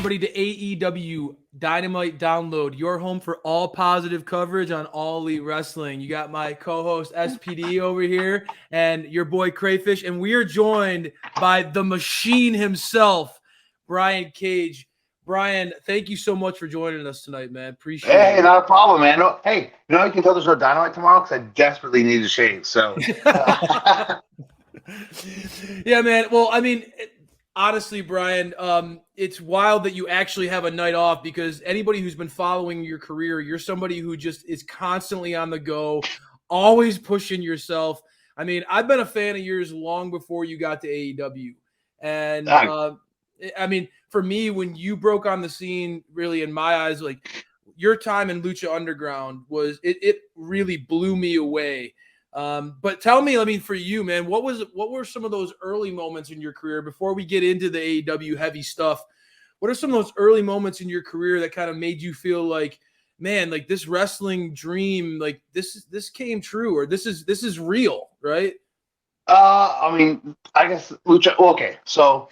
everybody to AEW Dynamite Download, your home for all positive coverage on All Elite Wrestling. You got my co-host SPD over here and your boy Crayfish, and we are joined by the machine himself, Brian Cage. Brian, thank you so much for joining us tonight, man. Appreciate it. Hey, not a problem, man. No, hey, you can tell there's no Dynamite tomorrow because I desperately need to shave. So, yeah, man. Well, I mean, honestly, Brian, it's wild that you actually have a night off, because anybody who's been following your career, you're somebody who just is constantly on the go, always pushing yourself. I mean, I've been a fan of yours long before you got to AEW. And I mean, for me, when you broke on the scene, really in my eyes, like your time in Lucha Underground it really blew me away. But tell me, I mean, for you, man, what were some of those early moments in your career before we get into the AEW heavy stuff? What are some of those early moments in your career that kind of made you feel like, man, like this wrestling dream, like this came true, or this is real, right? I mean, I guess Lucha. Well, okay, so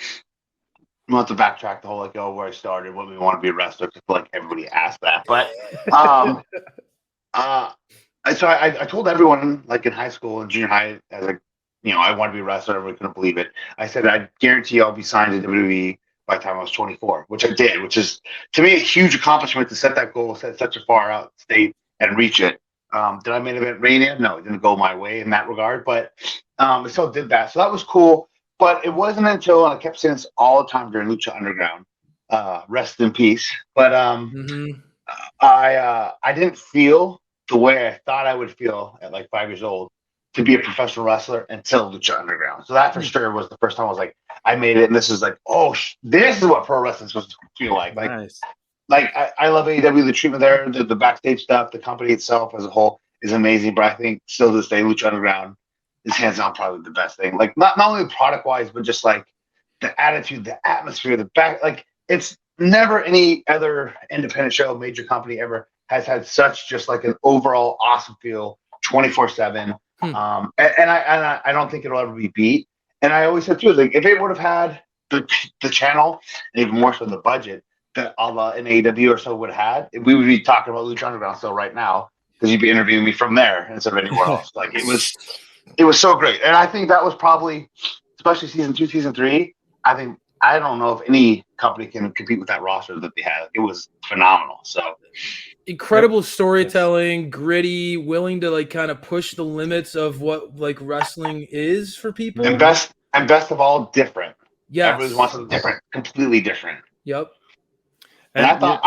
I'm going to have to backtrack the whole where I started, when we want to be a wrestler, because like everybody asked that. But I told everyone, like in high school and junior high, as I want to be a wrestler. Everybody couldn't believe it. I said, I guarantee I'll be signed to WWE by the time I was 24, which I did, which is to me a huge accomplishment to set that goal, set such a far out state and reach it. Did I main event Mania? No, it didn't go my way in that regard, but I still did that. So that was cool. But it wasn't until, and I kept saying this all the time during Lucha Underground, rest in peace. But I didn't feel the way I thought I would feel at like 5 years old to be a professional wrestler until Lucha Underground. So that for sure was the first time I was like, I made it, and this is like, this is what pro wrestling is supposed to feel like. Like, nice. Like I love AEW, the treatment there, the backstage stuff, the company itself as a whole is amazing. But I think still to this day, Lucha Underground is hands down probably the best thing. Like not only product wise, but just like the attitude, the atmosphere, the back. Like it's never any other independent show, major company ever has had such just like an overall awesome feel 24/7. And I don't think it'll ever be beat. And I always said too, like if it would have had the channel and even more so the budget that a la an AEW or so would have had, we would be talking about Lucha Underground still right now, because you'd be interviewing me from there instead of anywhere else. Like it was so great. And I think that was probably, especially season 2, season 3, I don't know if any company can compete with that roster that they had. It was phenomenal. So incredible storytelling, gritty, willing to like kind of push the limits of what like wrestling is for people. And best of all, different. Yes. Everybody wants something different, completely different. Yep. And I thought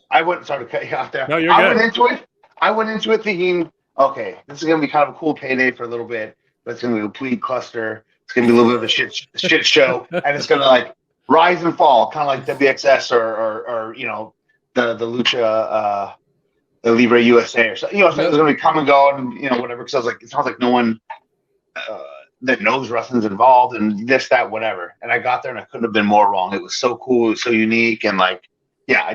I went, sorry to cut you off there. No, you're good. I went into it thinking, okay, this is going to be kind of a cool payday for a little bit, but it's going to be a complete cluster. It's going to be a little bit of a shit show, and it's going to like rise and fall, kind of like WXS or the Lucha the Libre USA or something. So it's going to be come and go and whatever. Because I was like, it sounds like no one that knows wrestling's involved and this, that, whatever. And I got there and I couldn't have been more wrong. It was so cool. It was so unique, and like. Yeah, I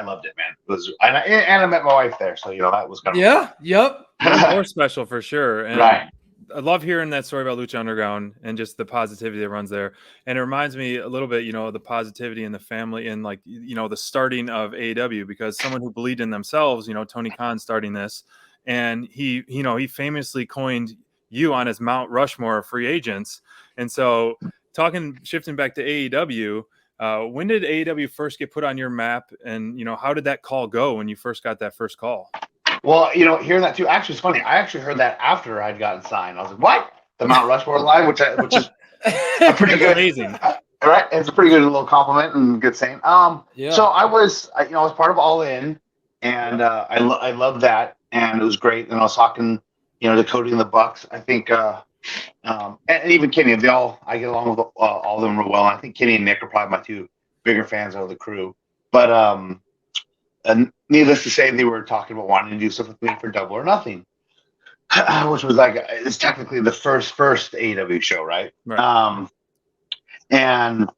loved it, man. It was, and I met my wife there, so that was kind of yep, more special for sure. And right. I love hearing that story about Lucha Underground and just the positivity that runs there. And it reminds me a little bit, the positivity in the family and like the starting of AEW, because someone who believed in themselves, Tony Khan starting this, and he famously coined you on his Mount Rushmore of free agents. And so shifting back to AEW. When did AEW first get put on your map, and how did that call go when you first got that first call? Well, hearing that too, actually, it's funny. I actually heard that after I'd gotten signed. I was like, "What? The Mount Rushmore line?" Which is a pretty good, amazing, right? It's a pretty good little compliment and good saying. So I was part of All In, and I loved that, and it was great. And I was talking, to Cody and the Bucks. I think. And even Kenny, I get along with all of them real well. And I think Kenny and Nick are probably my two bigger fans of the crew. But and needless to say, they were talking about wanting to do stuff with me for Double or Nothing, which was like it's technically the first AEW show, right? And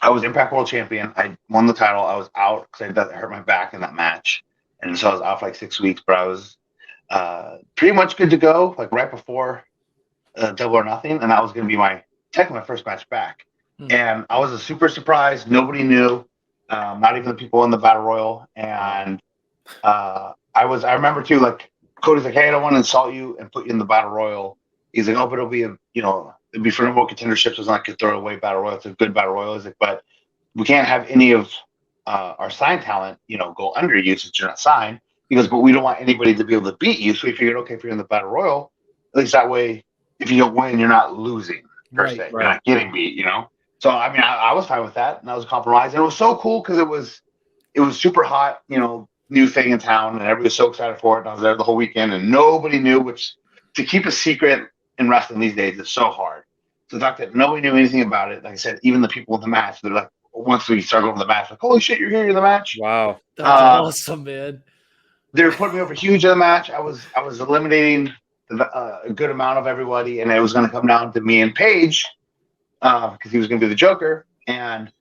I was Impact World Champion. I won the title. I was out because I hurt my back in that match, and so I was out for like 6 weeks. But I was pretty much good to go, like right before. Double or Nothing, and that was going to be technically my first match back. And I was a super surprised. Nobody knew. not even the people in the battle royal. And I remember too, like Cody's like, hey, I don't want to insult you and put you in the battle royal. He's like, oh, but it'll be it'll be for number one contenderships. It's not like a throwaway battle royal. It's a good battle royal. He's like, but we can't have any of our signed talent, go under you since you're not signed. He goes, but we don't want anybody to be able to beat you. So we figured, okay, if you're in the battle royal, at least that way, if you don't win, you're not losing per se. You're not getting beat, So I mean, I was fine with that, and that was a compromise, and it was so cool because it was super hot, new thing in town, and everybody was so excited for it. And I was there the whole weekend, and nobody knew. Which to keep a secret in wrestling these days is so hard. So the fact that nobody knew anything about it, like I said, even the people in the match, they're like, once we start going to the match, like, holy shit, you're here in the match! Wow, that's awesome, man. They were putting me over huge in the match. I was eliminating a good amount of everybody, and it was going to come down to me and Paige because he was going to be the Joker. And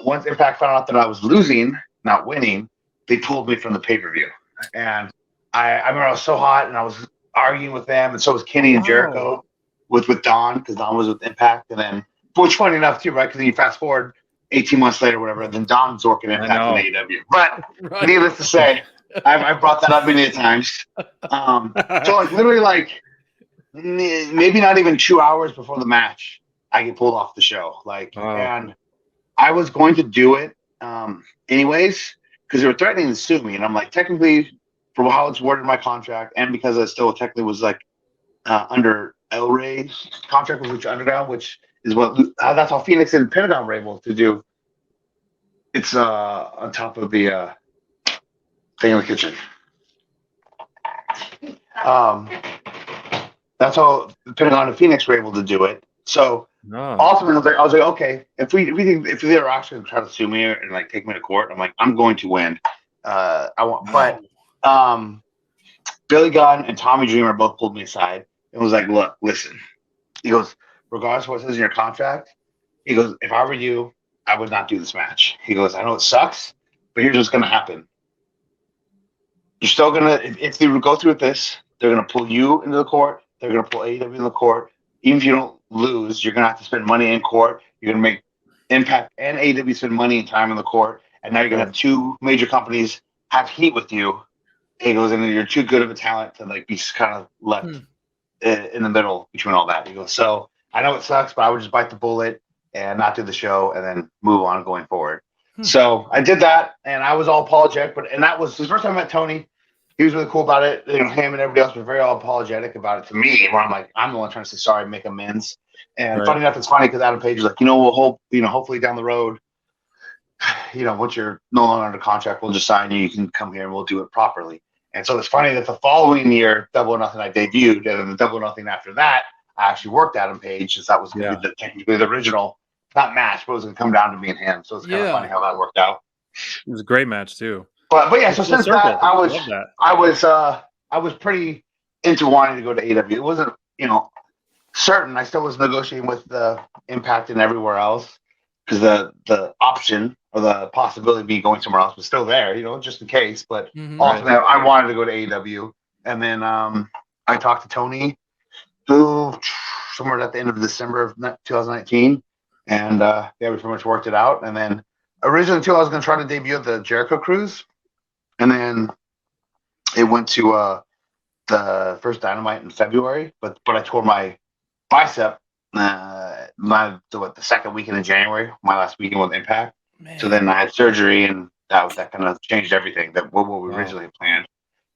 once Impact found out that I was losing, not winning, they pulled me from the pay-per-view. And I remember I was so hot, and I was arguing with them, and so was Kenny and Jericho with Don, because Don was with Impact. And then, which funny enough too, right? Because then you fast forward 18 months later, whatever, and then Don's working Impact in AEW. But needless to say, I've brought that up many times. So like literally like maybe not even 2 hours before the match, I get pulled off the show. And I was going to do it anyways because they were threatening to sue me, and I'm like, technically, for how it's worded in my contract, and because I still technically was like under El Rey's contract with Lucha Underground, which is that's how Phoenix and Pentagon were able to do. It's on top of the thing in the kitchen. That's how Pentagon and Phoenix were able to do it. So ultimately, I was like, okay, if they were actually trying to sue me and like take me to court, I'm like, I'm going to win. But Billy Gunn and Tommy Dreamer both pulled me aside and was like, look, listen. He goes, regardless of what says in your contract, he goes, if I were you, I would not do this match. He goes, I know it sucks, but here's what's going to happen. You're still going to, if they go through with this, they're going to pull you into the court. They're going to pull AEW in the court. Even if you don't lose, you're going to have to spend money in court. You're going to make Impact and AEW spend money and time in the court. And now you're going to have two major companies have heat with you. He goes, and you're too good of a talent to like be kind of left in the middle between all that. He goes, so I know it sucks, but I would just bite the bullet and not do the show and then move on going forward. So I did that, and I was all apologetic. And that was the first time I met Tony. He was really cool about it. Him and everybody else were very apologetic about it to me. Where I'm like, I'm the one trying to say sorry, make amends. And funny enough, it's funny because Adam Page is like, we'll hope, hopefully down the road, once you're no longer under contract, we'll just sign you. You can come here and we'll do it properly. And so it's funny that the following year, Double or Nothing, I debuted, and then the Double or Nothing after that, I actually worked Adam Page, since that was going to be technically the original, not match, but it was going to come down to me and him. So it's kind of funny how that worked out. It was a great match too. But yeah, so since that, I was pretty into wanting to go to AEW. It wasn't, certain. I still was negotiating with the Impact and everywhere else because the option or the possibility of me going somewhere else was still there, just in case. But ultimately, I wanted to go to AEW. And then I talked to Tony, who somewhere at the end of December of 2019, and we pretty much worked it out. And then originally, too, I was going to try to debut at the Jericho Cruise, and then it went to the first Dynamite in February, but I tore my bicep the second weekend in January, my last weekend with Impact. Man. So then I had surgery, and that kind of changed everything that what we originally had planned.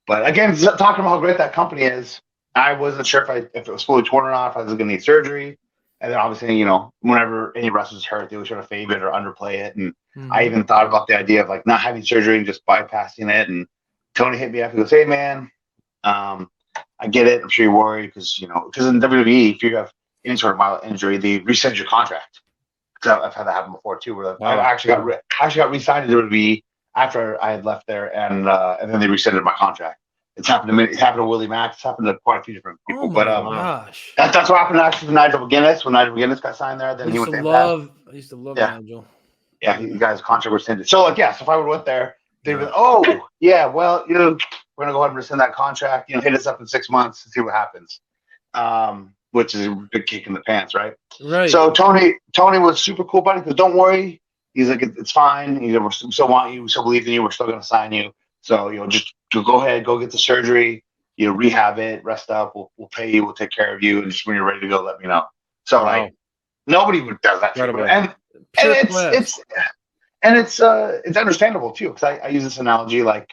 But again, talking about how great that company is, I wasn't sure if it was fully torn or not, if I was going to need surgery. And then obviously, whenever any wrestler's hurt, they would try to fave it or underplay it. And I even thought about the idea of like not having surgery and just bypassing it. And Tony hit me up and goes, "Hey man, I get it. I'm sure you're worried because in WWE, if you have any sort of mild injury, they rescind your contract. So I've had that happen before too. Where I actually got re-signed to WWE after I had left there, and then they rescinded my contract. It's happened to me. It happened to Willie Mack. It's happened to quite a few different people. Gosh. That's what happened actually to Nigel McGuinness. When Nigel McGuinness got signed there, then he went to Impact. I used to love Nigel. Yeah, you guys' contract was rescinded. So so if I would have went there, they'd be well, we're gonna go ahead and rescind that contract. Hit us up in 6 months and see what happens. Which is a big kick in the pants, right? Right. So Tony was super cool about it because don't worry, He's like, it's fine. You know, we still want you. We still believe in you. We're still going to sign you. So, you know, just go ahead, go get the surgery, you know, rehab it, rest up. We'll pay you. We'll take care of you. And just when you're ready to go, let me know. So, Wow. like, nobody does that. Incredible. And Pure it's understandable too. Cause I use this analogy, like,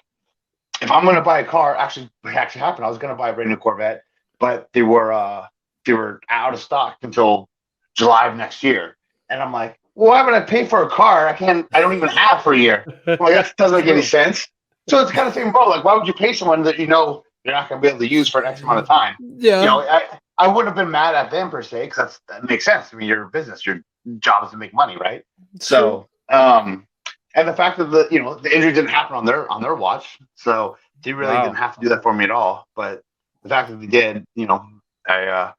if I'm going to buy a car, actually, it actually happened. I was going to buy a brand new Corvette, but they were out of stock until July of next year. And I'm like, well, why would I pay for a car I don't even have for a year? I'm like, that doesn't make any sense. So it's kind of the same boat. Like, why would you pay someone that you know you're not going to be able to use for an X amount of time? Yeah. You know, I wouldn't have been mad at them per se, because that makes sense. I mean, you're a business. Your job is to make money, right? So, and the fact that the injury didn't happen on their watch, so they really didn't have to do that for me at all. But the fact that they did, you know, I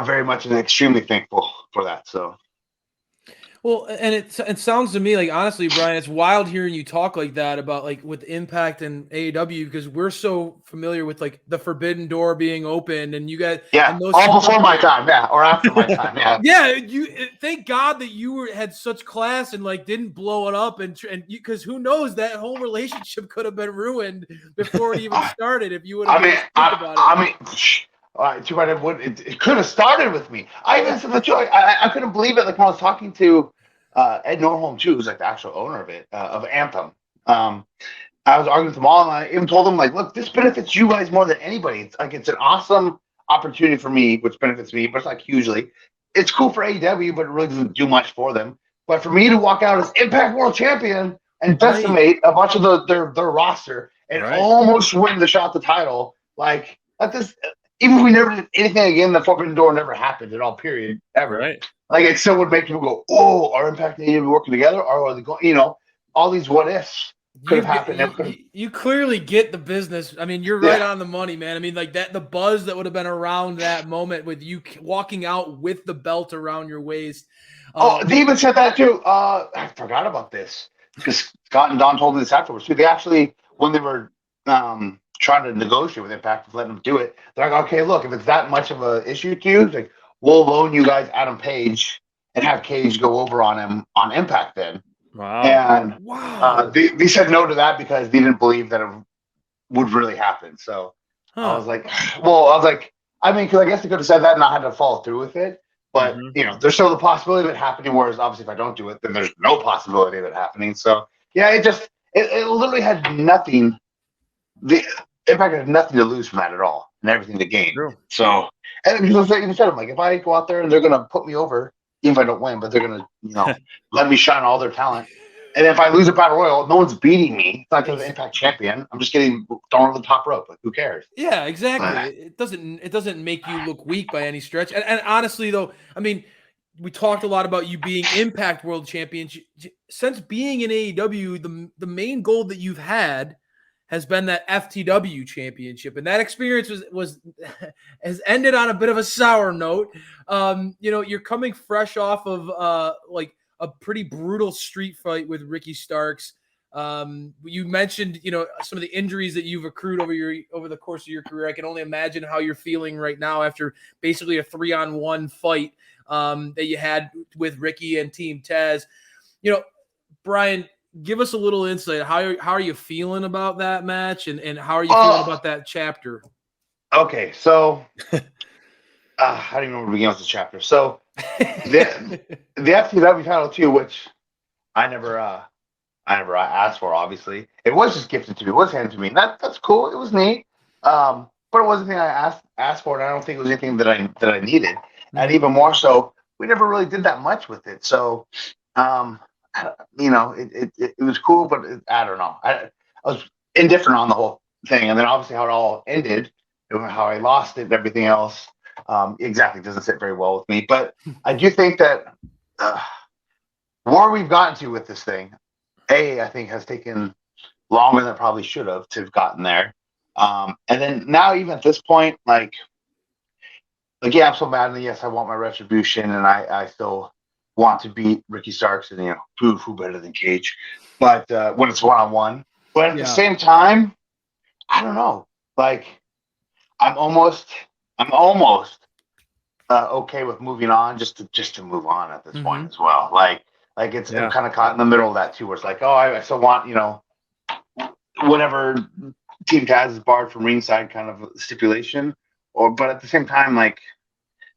very much am extremely thankful for that. So. Well, and it sounds to me like, honestly, Brian, it's wild hearing you talk like that about like with Impact and AEW, because we're so familiar with like the Forbidden Door being open, and you guys, Yeah, and those all before my time, yeah, or after my time, yeah. Yeah, thank God that you had such class and like didn't blow it up, and because who knows, that whole relationship could have been ruined before it even started if you would have about it. Too bad it could have started with me. I even said that too. I couldn't believe it. Like when I was talking to Ed Norholm too, who's like the actual owner of it, of Anthem. I was arguing with them all, and I even told them, like, look, this benefits you guys more than anybody. It's like, it's an awesome opportunity for me, which benefits me, but it's like hugely. It's cool for AEW, but it really doesn't do much for them. But for me to walk out as Impact World Champion and decimate a bunch of their roster and almost win the shot the title, like, this. Even if we never did anything again, the Forbidden Door never happened at all, period, ever. Right. Like, it still would make people go, oh, are Impact and AEW working together? Or are they going, you know, all these what ifs could have happened. You clearly get the business. I mean, you're right on the money, man. I mean, like that, the buzz that would have been around that moment with you walking out with the belt around your waist. They even said that too. I forgot about this because Scott and Don told me this afterwards too. They actually, when they were trying to negotiate with Impact to let them do it, they're like, okay, look, if it's that much of an issue to you, like, we'll loan you guys Adam Page and have Cage go over on him on Impact then. Wow. And they said no to that because they didn't believe that it would really happen. So I was like, I mean, because I guess they could have said that and not had to follow through with it. But, you know, there's still the possibility of it happening, whereas obviously if I don't do it, then there's no possibility of it happening. So, yeah, it literally had nothing. The Impact had nothing to lose from that at all and everything to gain. True. So, and you said, I'm like, if I go out there and they're going to put me over, even if I don't win, but they're going to, you know, let me shine all their talent. And if I lose a battle royal, no one's beating me. It's not because I'm the Impact champion. I'm just getting thrown on the top rope. Like, who cares? Yeah, exactly. It doesn't make you look weak by any stretch. And honestly, though, I mean, we talked a lot about you being Impact World Champion. Since being in AEW, the main goal that you've had has been that FTW championship, and that experience has ended on a bit of a sour note. You know, you're coming fresh off of like a pretty brutal street fight with Ricky Starks. You mentioned, you know, some of the injuries that you've accrued over the course of your career. I can only imagine how you're feeling right now after basically a 3-on-1 fight that you had with Ricky and Team Taz. You know, Brian, give us a little insight. How are you feeling about that match, and how are you feeling about that chapter? Okay, so I don't even know where to begin with the chapter. So the FTW title too, which I never asked for. Obviously, it was just gifted to me. It was handed to me. That's cool. It was neat. But it wasn't anything I asked for, and I don't think it was anything that I needed. And even more so, we never really did that much with it. So, you know, it was cool, but I don't know. I was indifferent on the whole thing, and then obviously how it all ended, how I lost it, and everything else. Exactly doesn't sit very well with me. But I do think that where we've gotten to with this thing, I think has taken longer than it probably should have to have gotten there. And then now, even at this point, like, yeah, I'm so mad. And yes, I want my retribution, and I still want to beat Ricky Starks, and, you know, who better than Cage? But when it's 1-on-1, but at the same time, I don't know. Like, I'm almost okay with moving on, just to move on at this point as well. Like Like I'm kind of caught in the middle of that too, where it's like, oh, I still want, whatever Team Taz is barred from ringside kind of stipulation, but at the same time, like,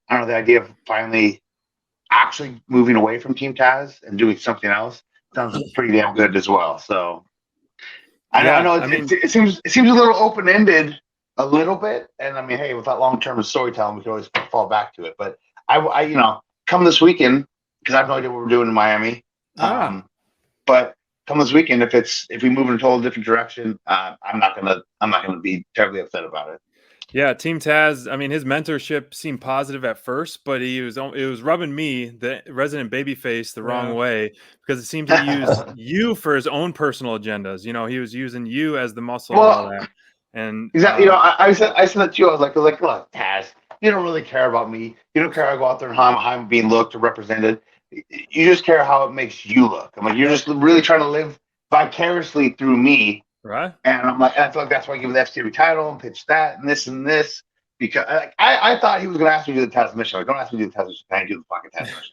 I don't know, the idea of finally actually moving away from Team Taz and doing something else sounds pretty damn good as well. So I know it seems a little open ended a little bit, and I mean, hey, with that long term storytelling, we can always fall back to it. But I come this weekend, because I have no idea what we're doing in Miami. But come this weekend, if we move in a total different direction, I'm not gonna be terribly upset about it. Yeah, Team Taz, I mean, his mentorship seemed positive at first, but it was rubbing me, the resident babyface, the wrong way, because it seemed to use you for his own personal agendas. He was using you as the muscle and all that. And exactly, I said that to you. I was like, look, Taz, you don't really care about me. You don't care I go out there and how I'm being looked or represented. You just care how it makes you look. I'm like, you're just really trying to live vicariously through me. Right. And I'm like, I feel like that's why I give the FTW title and pitch that and this, because I thought he was going to ask me to do the Taz mission. Like, don't ask me to do the Taz mission. I do the fucking Taz mission.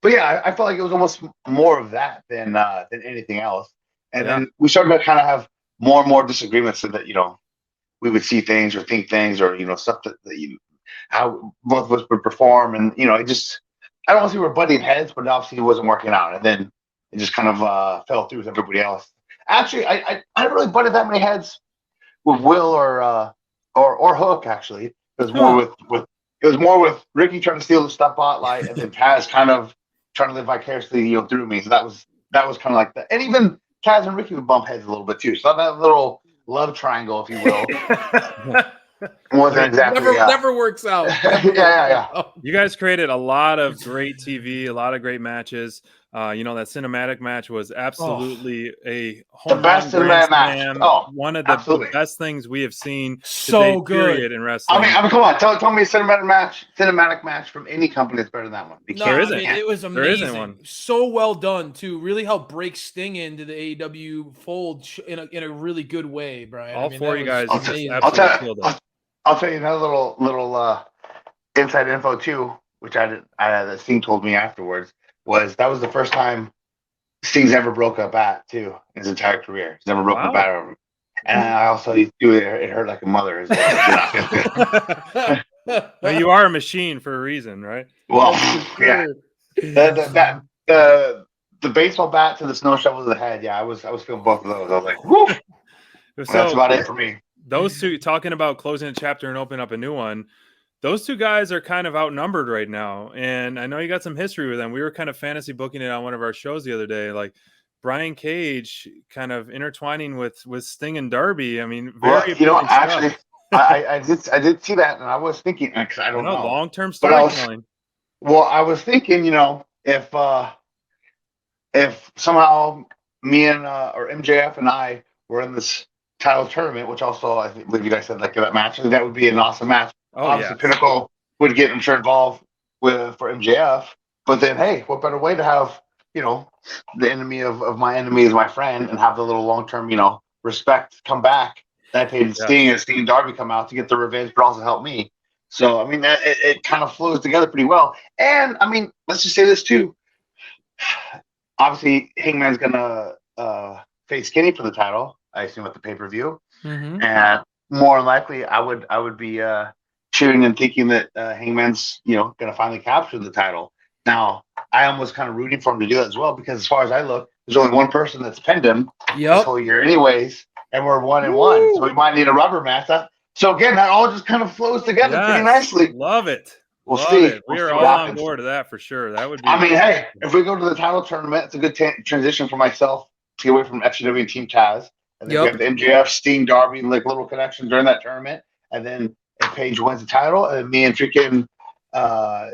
But yeah, I felt like it was almost more of that than anything else. And then we started to kind of have more and more disagreements, so that we would see things or think things or stuff that how both of us would perform, and I don't want to say we're butting heads, but obviously it wasn't working out, and then it just kind of fell through with everybody else. Actually, I haven't really butted that many heads with Will or Hook. Actually, it was more with Ricky trying to steal the spotlight, and then Taz kind of trying to live vicariously through me. So that was kind of like that, and even Taz and Ricky would bump heads a little bit too. So that little love triangle, if you will. Never works out. Yeah. You guys created a lot of great TV, a lot of great matches. That cinematic match was absolutely the best cinematic match. One of the best things we have seen. So good. Period in wrestling. I mean, come on, tell me a cinematic match from any company that's better than that one. There isn't. It was amazing. There isn't one. So well done too. Really helped break Sting into the AEW fold in a really good way, Brian. All four of you guys. I'll tell you another little inside info too, which that Sting told me afterwards, was the first time Sting's ever broke a bat too in his entire career. He's never broke a bat over. And I also used to do it. It hurt like a mother as well. Well, you are a machine for a reason, right? Well, yeah. The baseball bat to the snow shovel to the head. Yeah, I was feeling both of those. I was like, whoo. That's about it for me. Those two, talking about closing a chapter and opening up a new one, those two guys are kind of outnumbered right now. And I know you got some history with them. We were kind of fantasy booking it on one of our shows the other day. Like Brian Cage kind of intertwining with Sting and Darby. I mean, actually, I did see that, and I was thinking, because I don't know. Long-term storytelling. I was thinking, if somehow me and or MJF and I were in this title tournament, which also I believe you guys said like that match, that would be an awesome match. Obviously, Pinnacle would get involved for MJF, but then hey, what better way to have the enemy of my enemy is my friend, and have the little long term respect come back. That paid Sting and Sting and Darby come out to get the revenge, but also help me. So I mean, it kind of flows together pretty well. And I mean, let's just say this too. Obviously, Hangman's gonna face Kenny for the title, I assume, at the pay-per-view. Mm-hmm. And more than likely, I would be cheering and thinking that Hangman's going to finally capture the title. Now, I almost kind of rooting for him to do that as well, because as far as I look, there's only one person that's pinned him this whole year anyways, and we're 1-1, so we might need a rubber match. So again, that all just kind of flows together pretty nicely. Love it. We'll see. We are all on board of that for sure. That would be. I mean, hey, if we go to the title tournament, it's a good transition for myself to get away from FCW and Team Taz. And then we have the MJF, Sting, Darby, like little connection during that tournament. And then if Paige wins the title, and me and freaking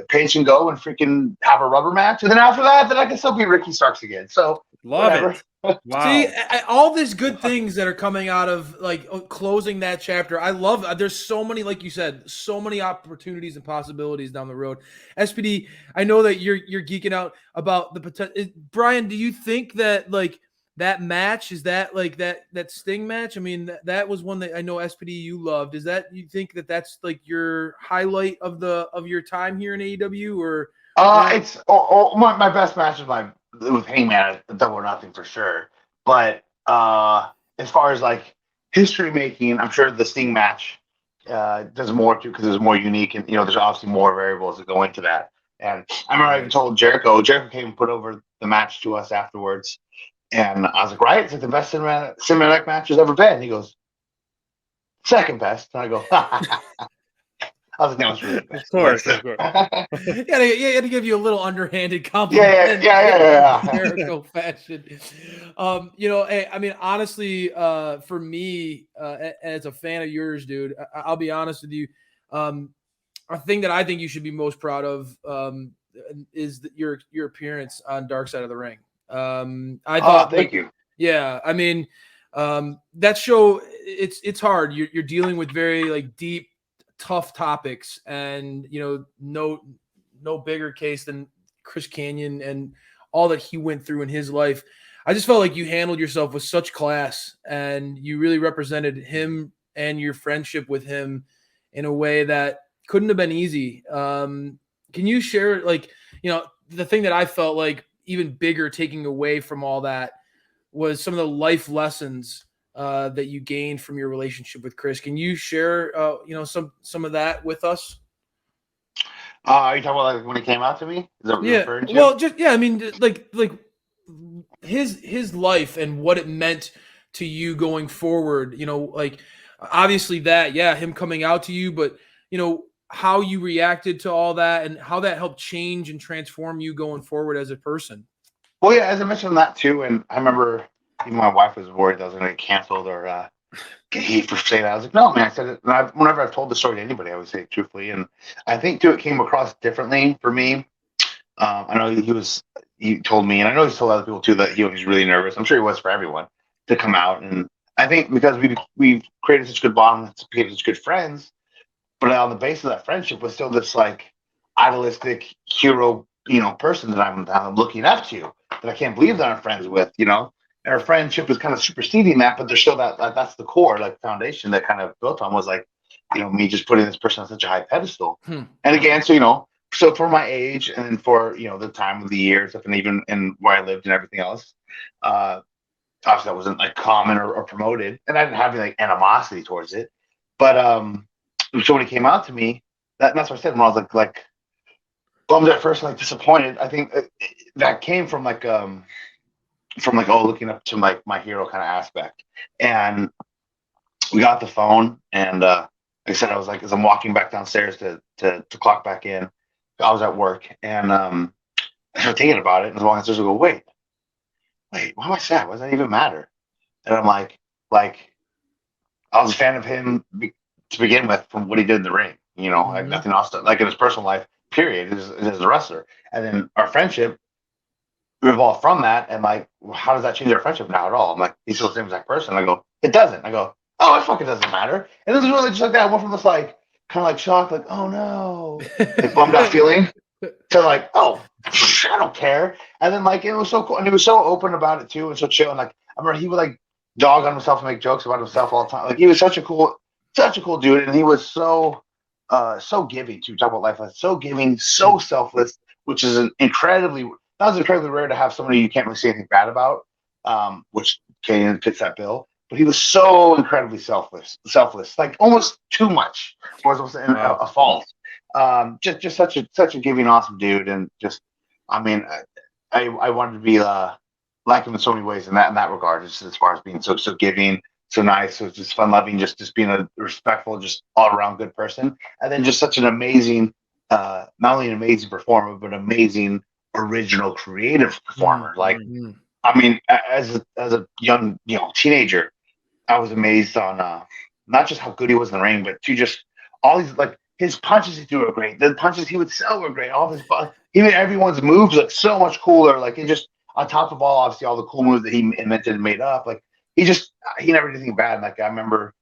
Paige can go and freaking have a rubber match. And then after that, then I can still be Ricky Starks again. So love it. Wow. See, all these good things that are coming out of like closing that chapter. I love. There's so many, like you said, so many opportunities and possibilities down the road. SPD, I know that you're geeking out about the potential. Brian, do you think that like that match, is that like that Sting match? I mean, that was one that I know SPD you loved. Is that, you think that that's like your highlight of your time here in AEW, or It's my best match is with Hangman at Double or Nothing for sure. But as far as like history making, I'm sure the Sting match does more too, because it's more unique, and there's obviously more variables that go into that. And I remember I even told Jericho came and put over the match to us afterwards, and I was like, right, it's like the best cinematic match there's ever been. And he goes, second best, and I go, I was like, that was really best. Of course. yeah, he had to give you a little underhanded compliment. Yeah. Jericho fashion. Hey, I mean, honestly, for me, as a fan of yours, dude, I'll be honest with you. A thing that I think you should be most proud of is your appearance on Dark Side of the Ring. I thought, thank you. Yeah, I mean, that show, it's hard. You're dealing with very like deep, tough topics, and no bigger case than Chris Kanyon and all that he went through in his life. I just felt like you handled yourself with such class, and you really represented him and your friendship with him in a way that couldn't have been easy. Can you share, like, the thing that I felt like even bigger taking away from all that was some of the life lessons that you gained from your relationship with Chris. Can you share, some of that with us? Are you talking about like when he came out to me? Is that what you're referring to? Well, I mean, like his life and what it meant to you going forward. Like obviously that, him coming out to you, but how you reacted to all that and how that helped change and transform you going forward as a person. Well, yeah, as I mentioned that too, and I remember even my wife was worried that I was going to get canceled or get hate for saying that. I was like, no, man, I said it. And whenever I've told the story to anybody, I always say it truthfully. And I think too, it came across differently for me. I know he told me, and I know he's told other people too, that he was really nervous. I'm sure he was for everyone to come out. And I think because we've created such good bond, created such good friends, but on the base of that friendship was still this like idealistic hero, person that I'm looking up to, that I can't believe that I'm friends with, And our friendship was kind of superseding that, but there's still that's the core, like foundation that kind of built on was like, me just putting this person on such a high pedestal. And again, so for my age and for, the time of the year stuff, and even in where I lived and everything else, obviously that wasn't like common or promoted, and I didn't have any like animosity towards it. But so when he came out to me, that's what I said when I was like bummed at first, like disappointed. I think that came from looking up to my hero kind of aspect. And we got the phone, and like I said, I was like, as I'm walking back downstairs to clock back in, I was at work, and I started thinking about it, and I was walking downstairs and go, wait, why am I sad? Why does that even matter? And I'm like I was a fan of him to begin with from what he did in the ring, like nothing else like in his personal life, period, as a wrestler. And then our friendship evolved from that, and like, how does that change our friendship now at all? I'm like, he's still the same exact person. I go, it doesn't. I go, oh, it fucking doesn't matter. And it was really just like that. I went from this like kind of like shock, like, oh no, like bummed out feeling, to like, oh, I don't care. And then like it was so cool, and he was so open about it too, and so chill. And like I remember he would like dog on himself and make jokes about himself all the time. Like he was such a cool dude, and he was so giving too. Talk about life, like so giving, so selfless, which is incredibly rare to have somebody you can't really say anything bad about. Which Kanan fits that bill. But he was so incredibly selfless, like almost too much was a fault. Just such a giving, awesome dude, and just, I mean, I wanted to be like him in so many ways in that regard, just as far as being so giving, so nice, so just fun loving, just being a respectful, just all around good person, and then just such an amazing, not only an amazing performer, but amazing original creative performer. Like, I mean, as a young teenager, I was amazed on not just how good he was in the ring, but to just all these, like, his punches he threw were great. The punches he would sell were great. All his he made everyone's moves like so much cooler. Like, it just, on top of obviously all the cool moves that he invented and made up. Like, he never did anything bad. Like, I remember,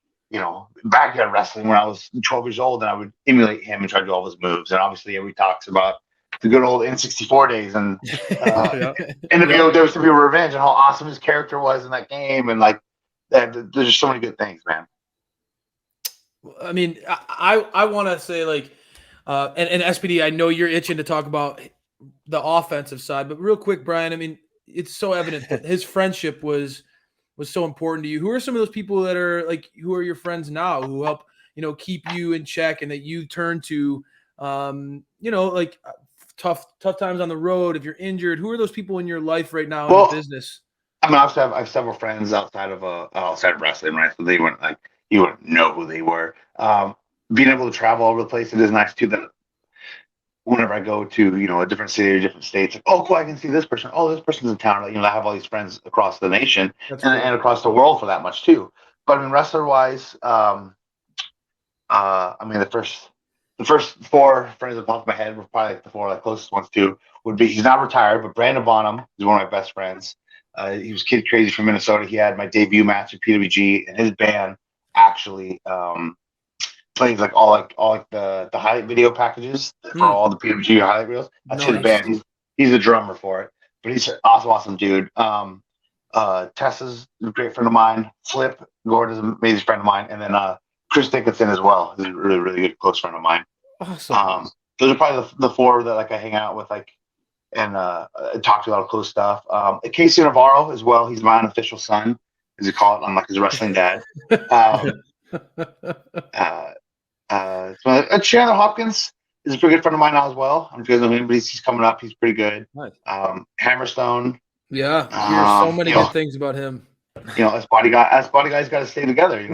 backyard wrestling when I was 12 years old, and I would emulate him and try to do all his moves. And obviously, he talks about the good old N64 days, and Yeah. NWO WWE Revenge, and how awesome his character was in that game, and like that. There's just so many good things, man. I mean, I want to say like, and SPD, I know you're itching to talk about the offensive side, but real quick, Brian, I mean, it's so evident that his friendship was so important to you. Who are some of those people that are like, who are your friends now who help, keep you in check and that you turn to, like tough times on the road if you're injured? Who are those people in your life right now in the business? I mean, I have several friends outside of wrestling, right? So they weren't like, you wouldn't know who they were. Being able to travel all over the place, it is nice too. That whenever I go to a different city or different states, like, oh cool, I can see this person. Oh, this person's in town. Like, I have all these friends across the nation and across the world for that much too. But I mean, wrestler wise, I mean the first four friends that popped in my head were probably like the four closest ones to would be, he's not retired, but Brandon Bonham is one of my best friends. He was Kid Crazy from Minnesota. He had my debut match at PWG, and his band actually plays all the highlight video packages for all the PWG highlight reels. That's his band. He's a drummer for it, but he's an awesome dude. Tessa's a great friend of mine. Flip Gordon is an amazing friend of mine, and then Chris Dickinson as well. He's a really, really good close friend of mine. Awesome. Those are probably the four that I hang out with, and talk to a lot of close stuff. Casey Navarro as well. He's my unofficial son, as you call it, unlike his wrestling dad. Chandler Hopkins is a pretty good friend of mine now as well. I don't know if you guys know him, but he's coming up. He's pretty good. Nice. Hammerstone. Yeah, I hear so many good things about him. Us body guys got to stay together.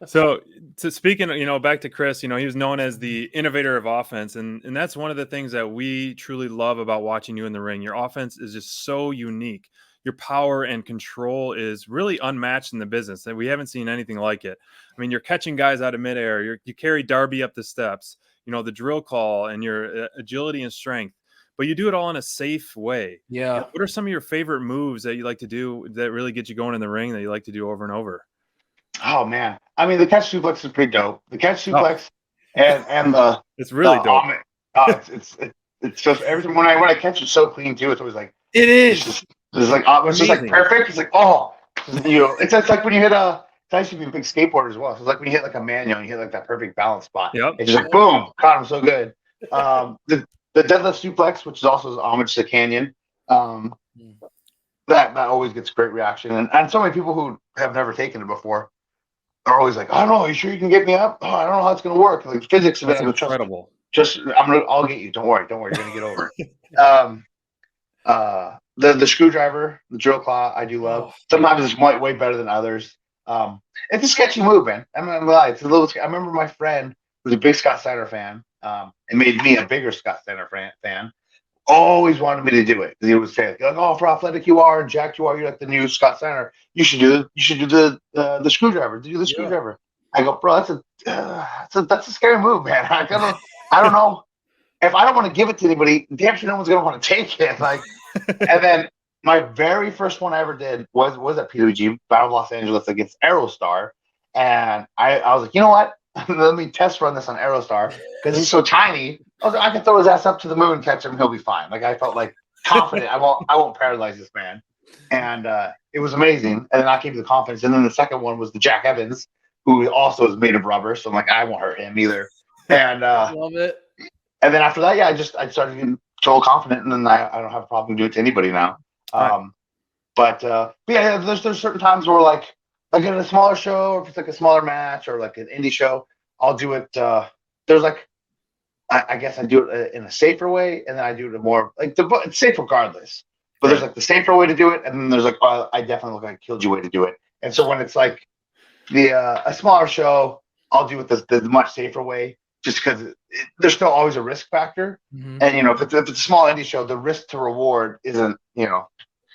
So speaking, back to Chris, he was known as the innovator of offense. And that's one of the things that we truly love about watching you in the ring. Your offense is just so unique. Your power and control is really unmatched in the business. And we haven't seen anything like it. I mean, you're catching guys out of midair. You carry Darby up the steps, the drill call and your agility and strength. But you do it all in a safe way. Yeah. What are some of your favorite moves that you like to do that really get you going in the ring that you like to do over and over? Oh man, I mean the catch suplex is pretty dope. The catch suplex and the it's really dope. It's just every time when I catch it so clean too. It's always like it is. It's just like perfect. It's like it's like when you hit a. It's nice to be a big skateboarder as well. So it's like when you hit like a manual, and you hit that perfect balance spot. Yep. It's just like boom, caught him so good. The deadlift suplex, which is also homage to Canyon, that always gets great reaction, and so many people who have never taken it before are always like, I don't know, are you sure you can get me up? Oh, I don't know how it's gonna work. Like physics of it. Incredible. I'll get you. Don't worry, you're gonna get over. The screwdriver, the drill claw, I do love. Sometimes it's way better than others. It's a sketchy move, man. I'm not gonna lie. It's a little. I remember my friend who was a big Scott Steiner fan. It made me a bigger Scott Steiner fan. Always wanted me to do it. He would say, "Oh, for athletic you are, and jacked you are. You're like the new Scott Steiner. You should do the screwdriver. Do the screwdriver." I go, "Bro, that's a scary move, man. I don't know if I don't want to give it to anybody. Damn sure no one's gonna want to take it." And then my very first one I ever did was at PWG Battle of Los Angeles against Aerostar, and I was like, you know what? Let me test run this on Aerostar because he's so tiny. I was like, I can throw his ass up to the moon, catch him, he'll be fine. I felt confident. I won't paralyze this man, and it was amazing. And then I came to the confidence. And then the second one was the Jack Evans, who also is made of rubber. So I'm like, I won't hurt him either. And love it. And then after that, I started getting total confident, and then I don't have a problem doing it to anybody now. Right. But yeah, there's certain times where like in a smaller show, or if it's like a smaller match or like an indie show, I'll do it. There's I guess I do it in a safer way, and then I do it more it's safe regardless. But there's the safer way to do it, and then there's I definitely look like a killed you way to do it. And so when it's like a smaller show, I'll do it the much safer way, just because there's still always a risk factor. Mm-hmm. And if it's a small indie show, the risk to reward isn't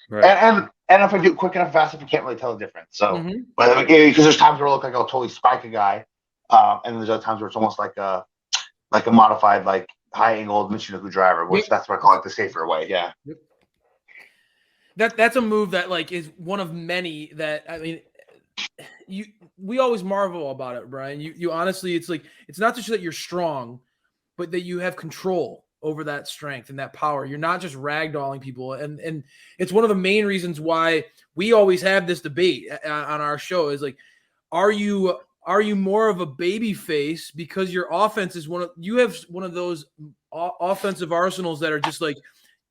Right. And if I do it quick enough, fast enough, you can't really tell the difference. So, but because there's times where I look like I'll totally spike a guy, and there's other times where it's almost like a modified high angled Michinoku driver, which that's what I call the safer way. Yeah. That's a move that is one of many that we always marvel about it, Brian. You honestly, it's not just that you're strong, but that you have control over that strength and that power. You're not just ragdolling people. And it's one of the main reasons why we always have this debate on our show is like, are you more of a baby face because your offense is you have one of those offensive arsenals that are just like,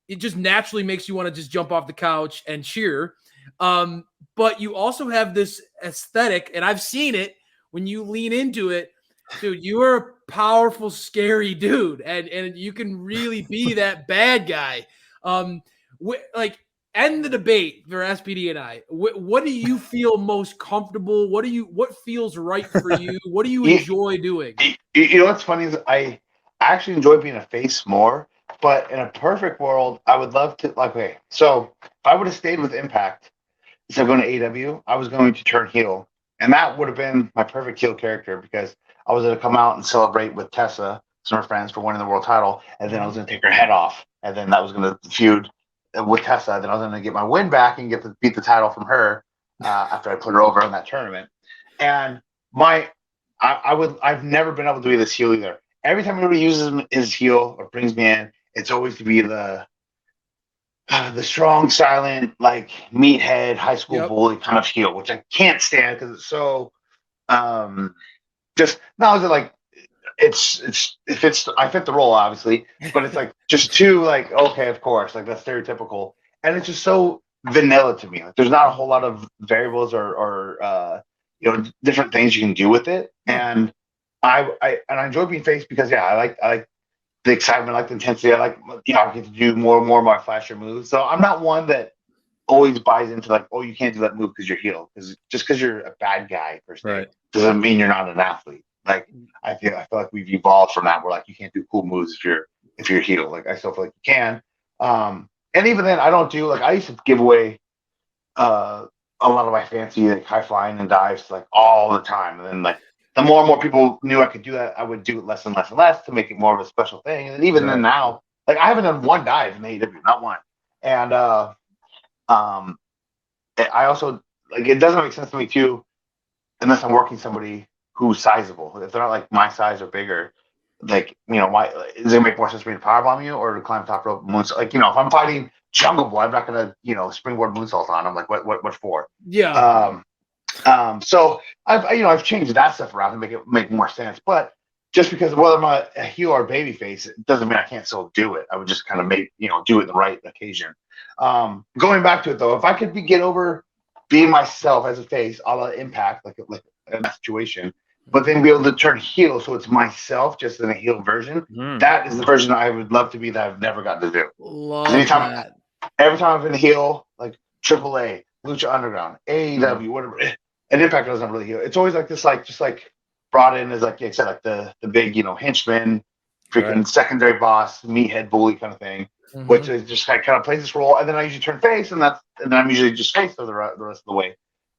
it just naturally makes you want to just jump off the couch and cheer. But you also have this aesthetic, and I've seen it when you lean into it, dude, you are a powerful, scary dude. And you can really be that bad guy. Like, end the debate for SPD and I. What do you feel most comfortable? What feels right for you? What do you enjoy doing? You know what's funny is I actually enjoy being a face more, but in a perfect world, I would love to okay. So if I would have stayed with Impact instead of going to AEW, I was going to turn heel, and that would have been my perfect heel character because I was going to come out and celebrate with Tessa, some of her friends, for winning the world title, and then I was going to take her head off, and then that was going to feud with Tessa. Then I was going to get my win back and get to beat the title from her after I put her over in that tournament. And I've never been able to be this heel either. Every time anybody uses his heel or brings me in, it's always to be the strong, silent, like meathead, high school bully kind of heel, which I can't stand because it's so just not as like I fit the role obviously, but it's like just too like okay, of course, like that's stereotypical, and it's just so vanilla to me. Like there's not a whole lot of variables or different things you can do with it, and I enjoy being face because I like the excitement, I like the intensity. I like I get to do more and more of my flasher moves. So I'm not one that always buys into like, oh, you can't do that move because you're heel. Because just because you're a bad guy per se doesn't mean you're not an athlete. Like I feel like we've evolved from that. We're like you can't do cool moves if you're heel. Like I still feel like you can. And even then, I don't do like I used to give away a lot of my fancy like high flying and dives like all the time, and then like the more and more people knew I could do that, I would do it less and less and less to make it more of a special thing. And even then now, like I haven't done one dive in AEW, not one. And I also like it doesn't make sense to me too, unless I'm working somebody who's sizable. If they're not like my size or bigger, like why does it make more sense for me to powerbomb you or to climb top rope moonsault? Like if I'm fighting Jungle Boy, I'm not gonna springboard moonsault on him. Like what for? Yeah. So I've changed that stuff around to make more sense. But just because whether I'm a heel or babyface, it doesn't mean I can't still do it. I would just kind of do it the right occasion. Going back to it though, if I could get over being myself as a face, a la Impact, like in that situation, but then be able to turn heel so it's myself just in a heel version. That is the version I would love to be that I've never gotten to do. Love that. Every time I've been a heel, like AAA, Lucha Underground, AEW, whatever. And Impact doesn't really heal. It's always like this, like just like brought in as like I said, like the big henchman, freaking secondary boss, meathead bully kind of thing, which is just kind of plays this role. And then I usually turn face, and then I'm usually just face for the rest of the way.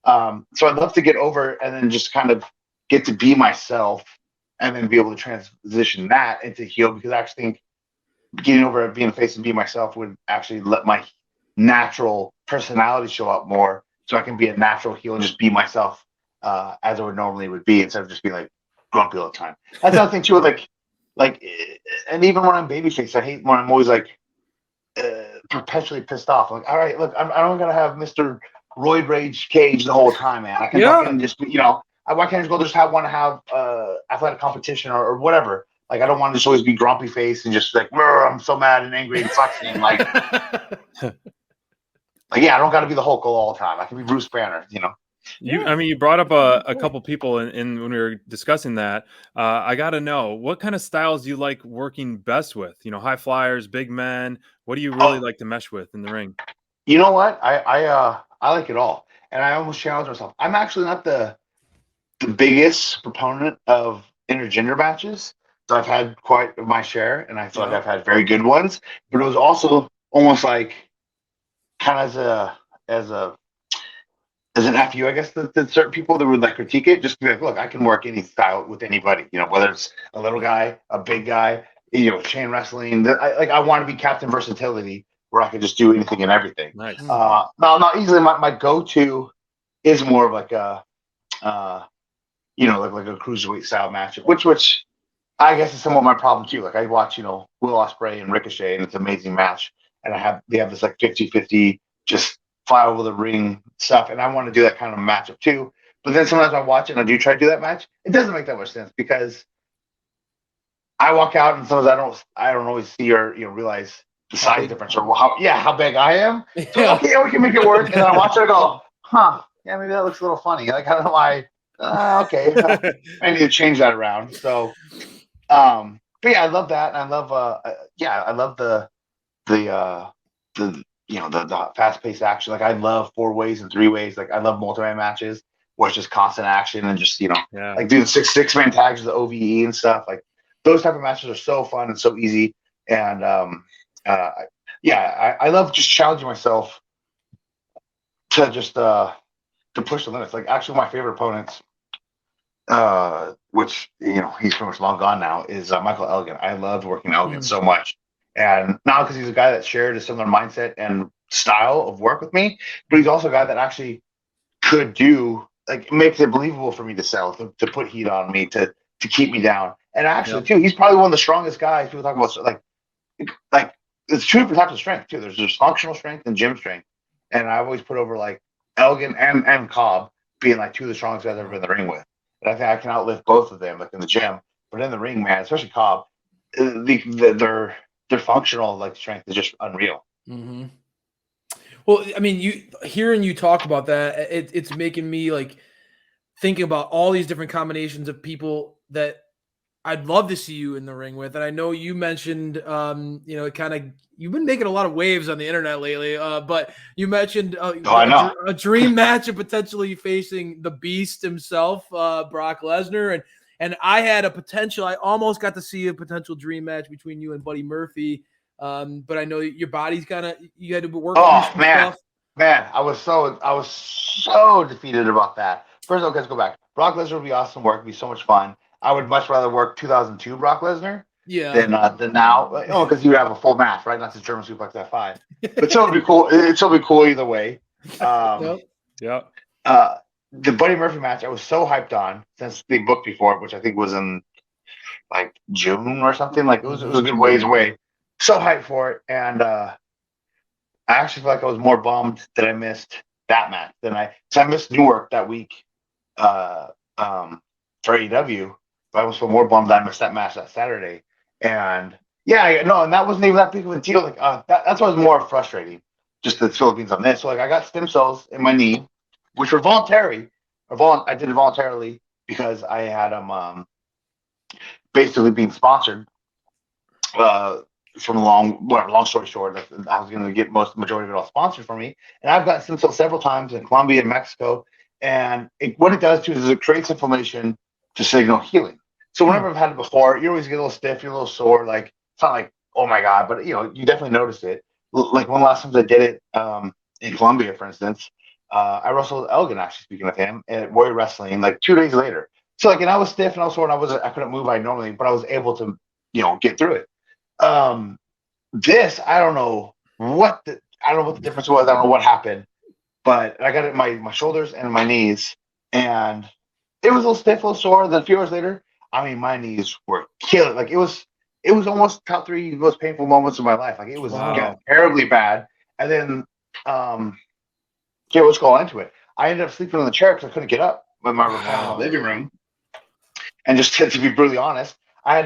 So I'd love to get over and then just kind of get to be myself, and then be able to transition that into heel because I actually think getting over being a face and being myself would actually let my natural personality show up more. So I can be a natural heel and just be myself as I would normally would be instead of just being like grumpy all the time. That's another thing too. Like, and even when I'm babyface, I hate when I'm always like perpetually pissed off. Like, all right, look, I don't gotta have Mr. Roid Rage Cage the whole time, man. I can fucking just why can't I just go just want to have athletic competition or whatever. Like I don't want to just always be grumpy face and just like I'm so mad and angry and flexing like. Like, I don't got to be the Hulk all the time. I can be Bruce Banner, You brought up a couple people in when we were discussing that. I got to know what kind of styles do you like working best with? High flyers, big men. What do you really like to mesh with in the ring? You know what? I like it all, and I almost challenge myself. I'm actually not the biggest proponent of intergender matches, so I've had quite my share, and I feel like I've had very good ones. But it was also almost like kind of as an FU, I guess, that certain people that would like critique it, just be like, look, I can work any style with anybody, whether it's a little guy, a big guy, chain wrestling. I want to be Captain Versatility, where I can just do anything and everything. Nice. Now, easily my go-to is more of like a, like a cruiserweight style match, which I guess it's somewhat my problem too. Like I watch, Will Ospreay and Ricochet, and it's an amazing match. And they have this like 50-50 just fly over the ring stuff, and I want to do that kind of matchup too. But then sometimes I watch it and I do try to do that match. It doesn't make that much sense because I walk out and sometimes I don't always see or realize the size difference or how big I am. So Yeah. okay, we can make it work. And then I watch it and go, yeah, maybe that looks a little funny. Like I don't know why. Okay, I need to change that around. So, but yeah, I love that, and I love I love the fast-paced action. Like I love 4-ways and 3-ways. Like I love multi-man matches where it's just constant action and just like doing six-man tags with the OVE and stuff. Like those type of matches are so fun and so easy. And I love just challenging myself to just to push the limits. Like actually, my favorite opponents, which he's pretty much long gone now, is Michael Elgin. I loved working Elgin so much. And not because he's a guy that shared a similar mindset and style of work with me, but he's also a guy that actually could do, like, makes it believable for me to sell, to put heat on me, to keep me down. And actually, too, he's probably one of the strongest guys. People talk about, like it's two different types of strength, too. There's just functional strength and gym strength. And I always put over, like, Elgin and Cobb being, like, two of the strongest guys I've ever been in the ring with. And I think I can outlift both of them, like, in the gym. But in the ring, man, especially Cobb, their functional like strength is just unreal. Mm-hmm. Well, I mean, hearing you talk about that, it's making me like thinking about all these different combinations of people that I'd love to see you in the ring with. And I know you mentioned, you've been making a lot of waves on the internet lately, but you mentioned a dream match of potentially facing the Beast himself, Brock Lesnar. And I had I almost got to see a potential dream match between you and Buddy Murphy. But I know your body's you had to work through some stuff. Man, I was so defeated about that. First of all, let's go back. Brock Lesnar would be awesome work. It'd be so much fun. I would much rather work 2002 Brock Lesnar than now. Because you have a full match, right? Not just German suplex F5. But still would be cool. It'd still be cool either way. The Buddy Murphy match, I was so hyped on since they booked before, which I think was in like June or something. Like it was a good ways away. So hyped for it, and I actually feel like I was more bummed that I missed that match so I missed Newark that week for AEW. But I was more bummed that I missed that match that Saturday. And and that wasn't even that big of a deal. Like that's what was more frustrating. Just the Philippines on this. So like I got stem cells in my knee, which were voluntary. I did it voluntarily because I had basically being sponsored. From long story short, I was going to get majority of it all sponsored for me. And I've gotten stem cells several times in Colombia and Mexico. And what it does too is it creates inflammation to signal healing. So whenever I've had it before, you always get a little stiff, you're a little sore. Like it's not like, oh my God, but you definitely notice it. Like one last time I did it in Colombia, for instance, I wrestled Elgin, actually speaking with him at Warrior Wrestling, like 2 days later. So and I was stiff and I was sore and I couldn't move like normally, but I was able to, get through it. This I don't know what the difference was. I don't know what happened, but I got it in my shoulders and my knees, and it was a little stiff, a little sore. Then a few hours later, I mean, my knees were killing. Like it was almost top 3 most painful moments of my life. Like it was terribly bad. And then, let's go into it. I ended up sleeping on the chair because I couldn't get up with my recliner in the living room. And just to be brutally honest, I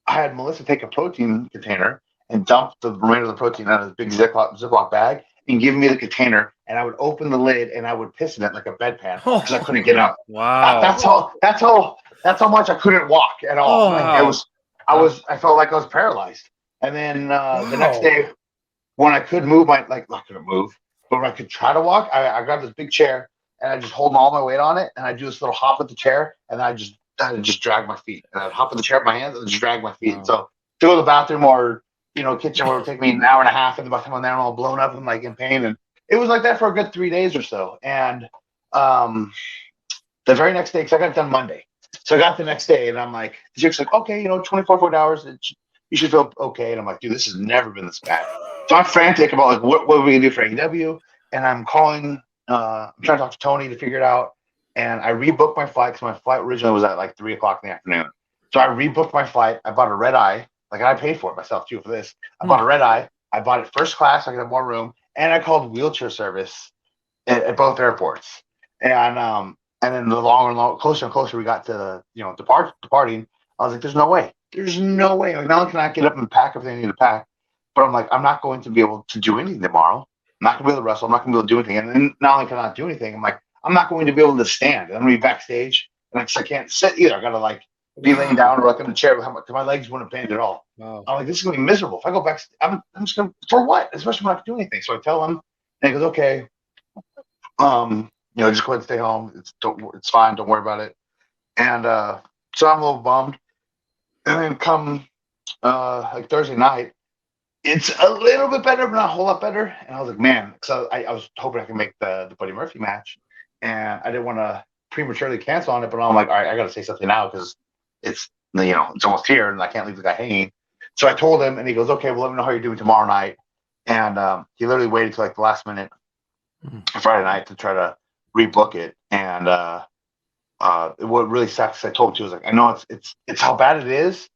had Melissa take a protein container and dump the remainder of the protein out of a big Ziploc bag and give me the container, and I would open the lid and I would piss in it like a bedpan because I couldn't get up. Wow. That's how much I couldn't walk at all. I felt like I was paralyzed. And then the next day, when I could move I couldn't move, but when I could try to walk, I grabbed this big chair and I just hold all my weight on it, and I do this little hop with the chair, and I just drag my feet, and I'd hop in the chair with my hands and just drag my feet. So to go to the bathroom or kitchen would take me an hour and a half, and by the time I'm there, I'm all blown up and like in pain. And it was like that for a good 3 days or so. And the very next day, because I got it done Monday, so I got the next day, and I'm like, the chick's like, okay, 24 hours, you should feel okay. And I'm like, dude, this has never been this bad. So I'm frantic about like what are we gonna do for AEW, and I'm calling. I'm trying to talk to Tony to figure it out. And I rebooked my flight because my flight originally was at like 3:00 in the afternoon. So I rebooked my flight. I bought a red eye. Like, I paid for it myself too for this. I bought a red eye. I bought it first class. I could have more room, and I called wheelchair service at both airports. And then the closer and closer we got to departing, I was like, "There's no way. There's no way. Like, not only can I get up and pack everything I need to pack, but I'm like, I'm not going to be able to do anything tomorrow. I'm not going to be able to wrestle. I'm not going to be able to do anything. And then not only can I not do anything, I'm like, I'm not going to be able to stand. And I'm going to be backstage, and I can't sit either. I got to like be laying down or like in the chair because my legs wouldn't bend at all. Wow. I'm like, this is going to be miserable. If I go back, I'm just going to, for what? Especially when I have to do anything. So I tell him, and he goes, okay, just go ahead and stay home. It's fine. Don't worry about it. And so I'm a little bummed. And then come like Thursday night, it's a little bit better, but not a whole lot better. And I was like, man, so I was hoping I could make the Buddy Murphy match, and I didn't want to prematurely cancel on it. But I'm like, all right, I got to say something now because it's almost here, and I can't leave the guy hanging. So I told him, and he goes, okay, well, let me know how you're doing tomorrow night. And he literally waited till like the last minute Friday night to try to rebook it. And what really sucks, I told him too, was like, I know it's how bad it is.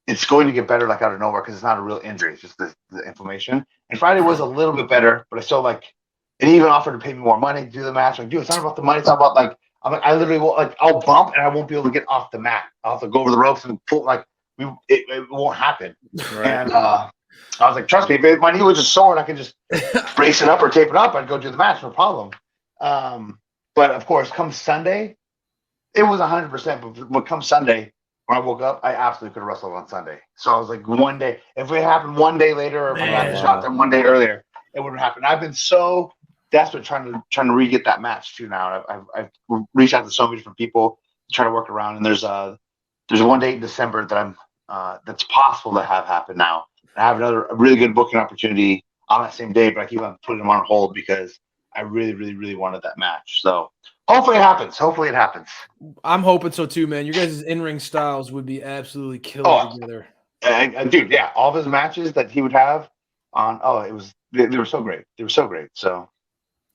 It's going to get better like out of nowhere because it's not a real injury. It's just the inflammation. And Friday was a little bit better, but I still like. And he even offered to pay me more money to do the match. Like, dude, it's not about the money. It's not about like. I'm like, I literally will like. I'll bump and I won't be able to get off the mat. I'll have to go over the ropes and pull. Like, it won't happen. Right. And I was like, trust me, if my knee was just sore and I could just brace it up or tape it up, I'd go do the match, no problem. But of course, come Sunday, it was 100%. But come Sunday, when I woke up, I absolutely could have wrestled on Sunday. So I was like, one day, if it happened one day later, or if I got shot there one day earlier, it wouldn't happen. I've been so desperate trying to re-get that match too now. I've reached out to so many different people to try to work around, and there's one date in December that I'm that's possible to have happen now. I have a really good booking opportunity on that same day, but I keep on putting them on hold because I really, really, really wanted that match. So hopefully it happens. Hopefully it happens. I'm hoping so too, man. Your guys' in-ring styles would be absolutely killer together. Dude, yeah, all of his matches that he would have on, they were so great. They were so great. So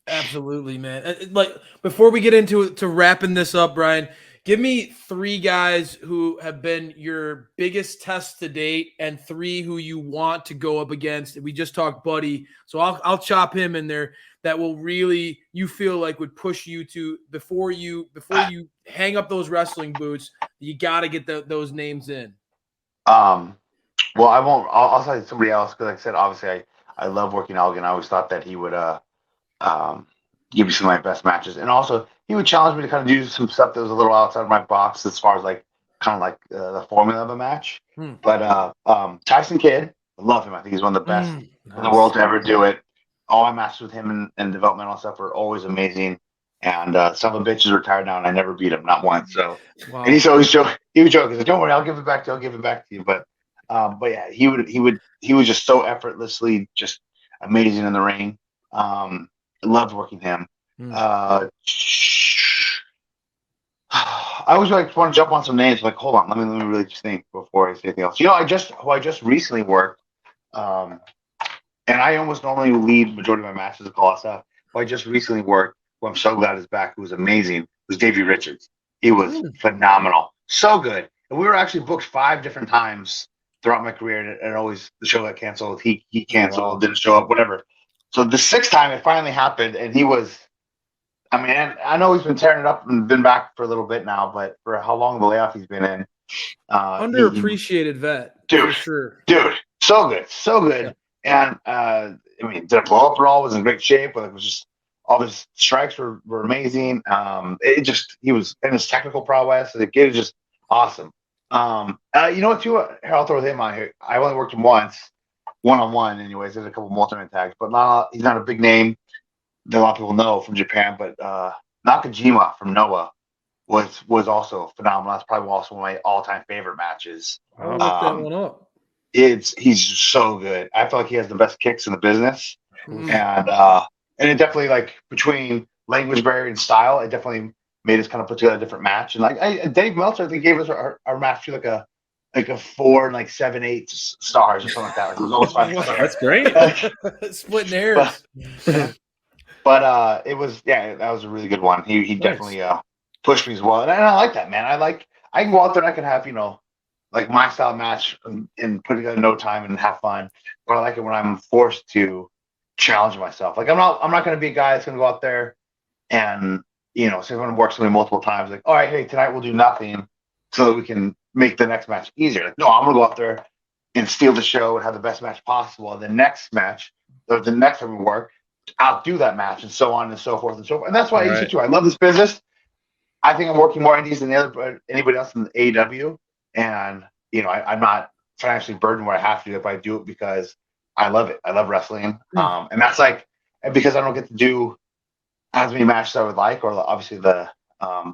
absolutely, man. Like, before we get into wrapping this up, Brian, give me 3 guys who have been your biggest test to date and 3 who you want to go up against. We just talked Buddy, so I'll chop him in there. That will really, you feel like, would push you to, before you hang up those wrestling boots, you got to get those names in. Well, I won't. I'll say somebody else because, like I said, obviously I love working Elgin. I always thought that he would give me some of my best matches, and also he would challenge me to kind of do some stuff that was a little outside of my box as far as like kind of like the formula of a match. But Tyson Kidd, I love him. I think he's one of the best in the world to ever do it. All my matches with him and developmental stuff are always amazing. And some of the bitch is retired now, and I never beat him, not once. So, wow. And he's always joking. He would joke. He said, "Don't worry, I'll give it back to you. I'll give it back to you." But yeah, he was just so effortlessly just amazing in the ring. I loved working him. I always like want to jump on some names. Like, hold on, let me really just think before I say anything else. I just recently worked. And I almost normally lead majority of my matches and all that stuff. Who I just recently worked, who I'm so glad is back, who was amazing, was Davey Richards. He was phenomenal. So good. And we were actually booked 5 different times throughout my career, and always the show got canceled. He canceled, didn't show up, whatever. So the 6th time it finally happened, and he was, I mean, I know he's been tearing it up and been back for a little bit now, but for how long the layoff he's been in. Underappreciated vet. Dude, for sure. Dude, so good. So good. Yeah. And I mean, did it blow up at all? Was in great shape. But it was just all his strikes were amazing. He was in his technical prowess. The kid is just awesome. You know what? Too, here, I'll throw him on here. I only worked him once, 1-on-1. Anyways, there's a couple multi-man tags, but he's not a big name that a lot of people know from Japan. But Nakajima from Noah was also phenomenal. That's probably also one of my all-time favorite matches. I'll look that one up. He's so good. I feel like he has the best kicks in the business, and it definitely, like, between language barrier and style, it definitely made us kind of put together a different match. And like Dave Meltzer, I think, gave us our match to like a 4 and like 7, 8 stars or something like that. Like, it was almost 5 stars. That's great. Splitting hairs. But it was, that was a really good one. He definitely pushed me as well, and I like that, man. I can go out there and I can have like my style match and put together no time and have fun. But I like it when I'm forced to challenge myself. Like I'm not going to be a guy that's going to go out there and say I'm going to work somebody multiple times. Like, all right, hey, tonight we'll do nothing so that we can make the next match easier. Like, no, I'm going to go out there and steal the show and have the best match possible. And the next match, or the next time we work, outdo that match, and so on and so forth and so forth. And that's why I too. I love this business. I think I'm working more indies than anybody else in the AEW. And, I'm not financially burdened where I have to do it, but I do it because I love it. I love wrestling. And that's and because I don't get to do as many matches I would like, or obviously the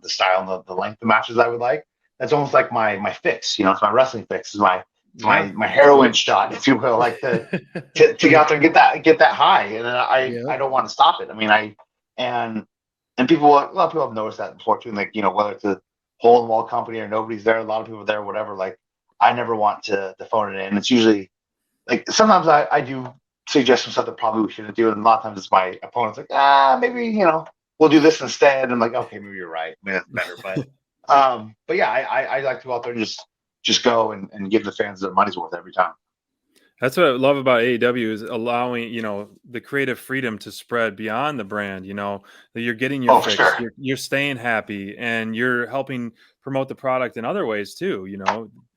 style and the length of matches I would like. That's almost like my fix. It's my wrestling fix. Is my heroin shot, if you will, like to get out there and get that high. And then I don't want to stop it. I mean, and people, a lot of people have noticed that before too. Like, whether it's a hole in the wall company or nobody's there, a lot of people are there, whatever. Like, I never want to phone it in. It's usually like sometimes I do suggest some stuff that probably we shouldn't do, and a lot of times it's my opponent's like, maybe we'll do this instead. And I'm like, okay, maybe you're right. Maybe that's better. But yeah, I like to go out there and just go and give the fans their money's worth every time. That's what I love about AEW is allowing, the creative freedom to spread beyond the brand, that you're getting your fix, sure. you're staying happy, and you're helping promote the product in other ways too.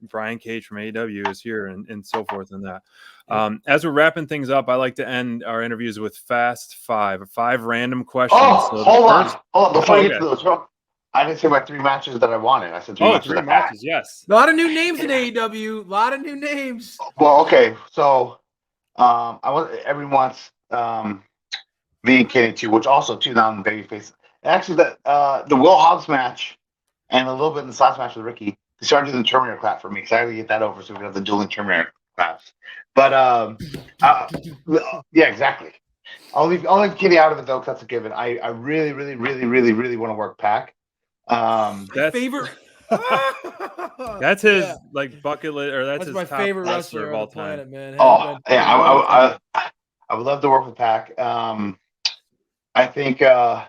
Brian Cage from AEW is here and so forth and that. As we're wrapping things up, I like to end our interviews with fast five random questions. Hold on. Before I get to those, I didn't say my 3 matches that I wanted. I said 3 matches. 3 matches, yes. A lot of new names in AEW. A lot of new names. Well, okay. So everyone wants me and Kenny too, which also too now in Babyface. Actually, the Will Hobbs match and a little bit in the last match with Ricky, they started doing the Terminator clap for me because I had to get that over so we could have the dueling Terminator claps. But yeah, exactly. I'll leave Kenny out of it though because that's a given. I really, really, really, really, really want to work Pac. That's favorite. That's his bucket list, or that's his my top favorite wrestler of all planet, time. man. I would love to work with Pac. I think. I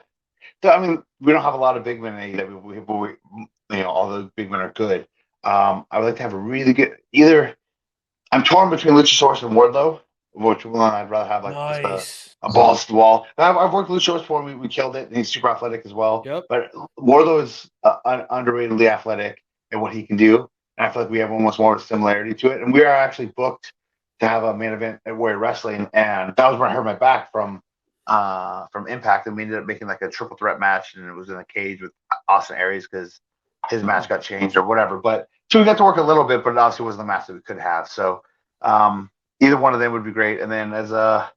mean, we don't have a lot of big men in AEW. All the big men are good. I would like to have a really good either. I'm torn between Luchasaurus and Wardlow. Which one I'd rather have just a balls to the wall. I've worked with Luchasaurus before. We killed it, and he's super athletic as well. Yep. But Wardlow is underratedly athletic in what he can do, and I feel like we have almost more of a similarity to it. And we are actually booked to have a main event at Warrior Wrestling, and that was when I hurt my back from Impact, and we ended up making like a triple threat match, and it was in a cage with Austin Aries because his match got changed or whatever. But so we got to work a little bit, but it obviously wasn't the match that we could have. So. Either one of them would be great. And then as a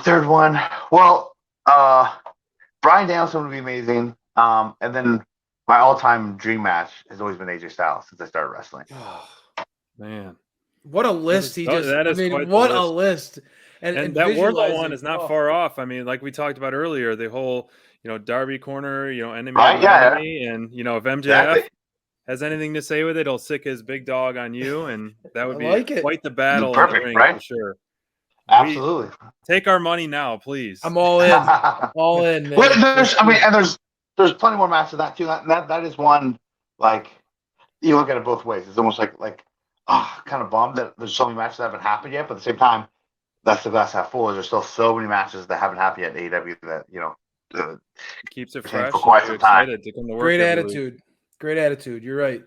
third one, well, Bryan Danielson would be amazing. And then my all-time dream match has always been AJ Styles since I started wrestling. Oh, man. What a list what a list. And that Wardlow one is not far off. I mean, like we talked about earlier, the whole, Darby corner, enemy, enemy, and, if MJF has anything to say with it, he'll sick his big dog on you, and that would be quite the battle in the ring, right? For sure. Absolutely. Take our money now, please. I'm all in. All in, man. Well, there's plenty more matches of that too. That is one, like, you look at it both ways. It's almost like kind of bummed that there's so many matches that haven't happened yet, but at the same time, that's the glass half full. There's still so many matches that haven't happened yet in AEW that keeps it fresh. For quite some time. To come to work. Great attitude. Great attitude. You're right.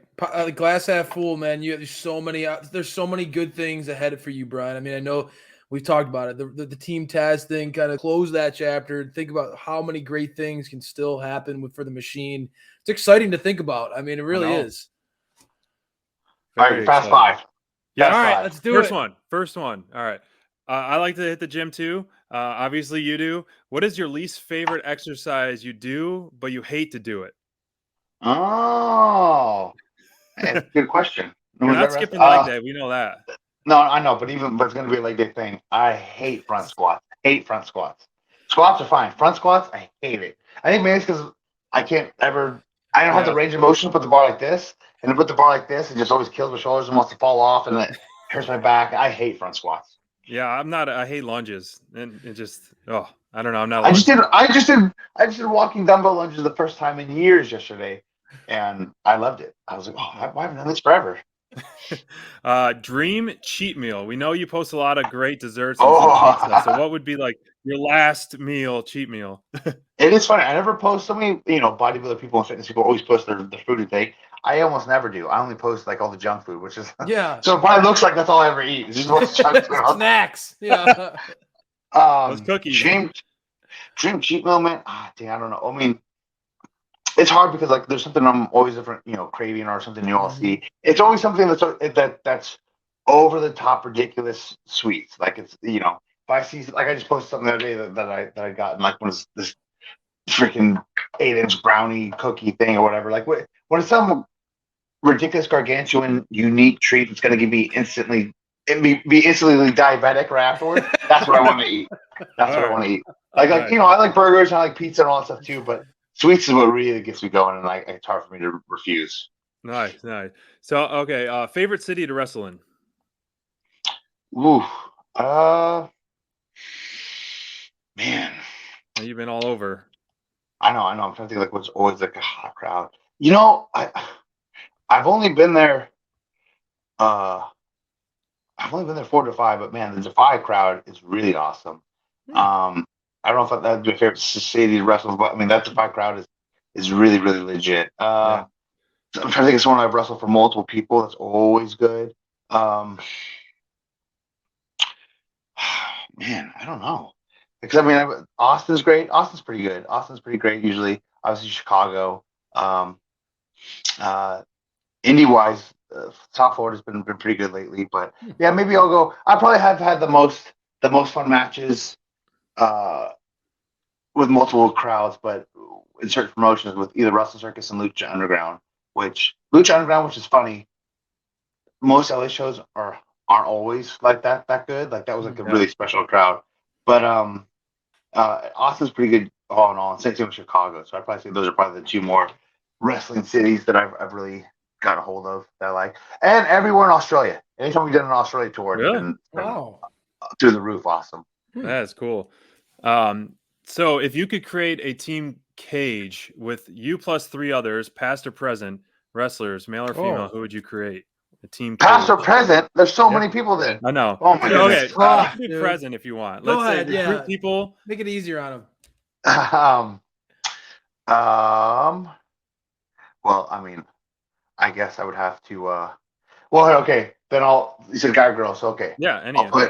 Glass half full, man. There's so many good things ahead for you, Brian. I mean, I know we've talked about it. The Team Taz thing kind of closed that chapter. Think about how many great things can still happen for the machine. It's exciting to think about. I mean, it really is. All right, fast five. Yeah. All right, let's do it. First one. All right. I like to hit the gym too. Obviously, you do. What is your least favorite exercise you do, but you hate to do it? Oh, that's a good question. We're not skipping leg day. We know that. No, I know, but it's going to be a leg day thing. I hate front squats. Squats are fine. Front squats, I hate it. I think maybe it's because I don't have the range of motion to put the bar like this, and to put the bar like this, it just always kills my shoulders and wants to fall off, and it hurts my back. I hate front squats. Yeah, I hate lunges, and it just, I don't know. I'm not. I just did walking dumbbell lunges the first time in years yesterday. and I loved it. I was like, oh, I haven't done this forever. Dream cheat meal. We know you post a lot of great desserts and some cheat stuff. So Oh, what would be like your last meal, cheat meal? it is funny. I never post so many, bodybuilder people and fitness people always post their food intake. I almost never do. I only post like all the junk food, which is Yeah. so it probably looks like that's all I ever eat. It's just what's junk food. Snacks. Yeah. Those cookies. Dream cheat meal, man. Dang, I don't know. I mean, it's hard because like there's something I'm always different, craving or something new I'll see. It's always something that's over the top ridiculous sweets. Like it's if I see like I just posted something the other day that I got and like was this freaking 8-inch brownie cookie thing or whatever. Like when it's some ridiculous gargantuan unique treat that's gonna be instantly diabetic right afterwards, that's what I want to eat. That's what I want to eat. Like I like burgers and I like pizza and all that stuff too, but sweets is what really gets me going, and like it's hard for me to refuse. Nice. So, okay, favorite city to wrestle in? Ooh, man, You've been all over. I know. I'm trying to think like what's always like a hot crowd. I've only been there. I've only been there 4 to 5, but man, the Defy crowd is really awesome. I don't know if that'd be my favorite city to wrestle, but I mean that Defy crowd is really really legit. Yeah. I'm trying to think of someone I've wrestled for multiple people. That's always good. Man, I don't know. Because I mean, Austin's great. Austin's pretty good. Austin's pretty great usually. Obviously, Chicago. Indie wise, South Florida's been pretty good lately. But yeah, maybe I'll go. I probably have had the most fun matches with multiple crowds, but in certain promotions with either Wrestle Circus and Lucha Underground. Which is funny. Most LA shows aren't always like that good. Like that was like a really special crowd. But Austin's pretty good all in all. Same thing with Chicago. So I'd probably say those are probably the 2 more wrestling cities that I've really got a hold of that I like. And everywhere in Australia. Anytime we did an Australia tour, it's been through the roof awesome. That's cool. So if you could create a team cage with you plus 3 others, past or present wrestlers, male or female, who would you create? A team past cage. or present? There's so many people there. I know. Oh my goodness. Okay, present if you want. Go Let's ahead, say recruit people. Make it easier on them. Well, I mean, I guess I would have to. Well, okay. Then you said guy or girl, so okay. Yeah,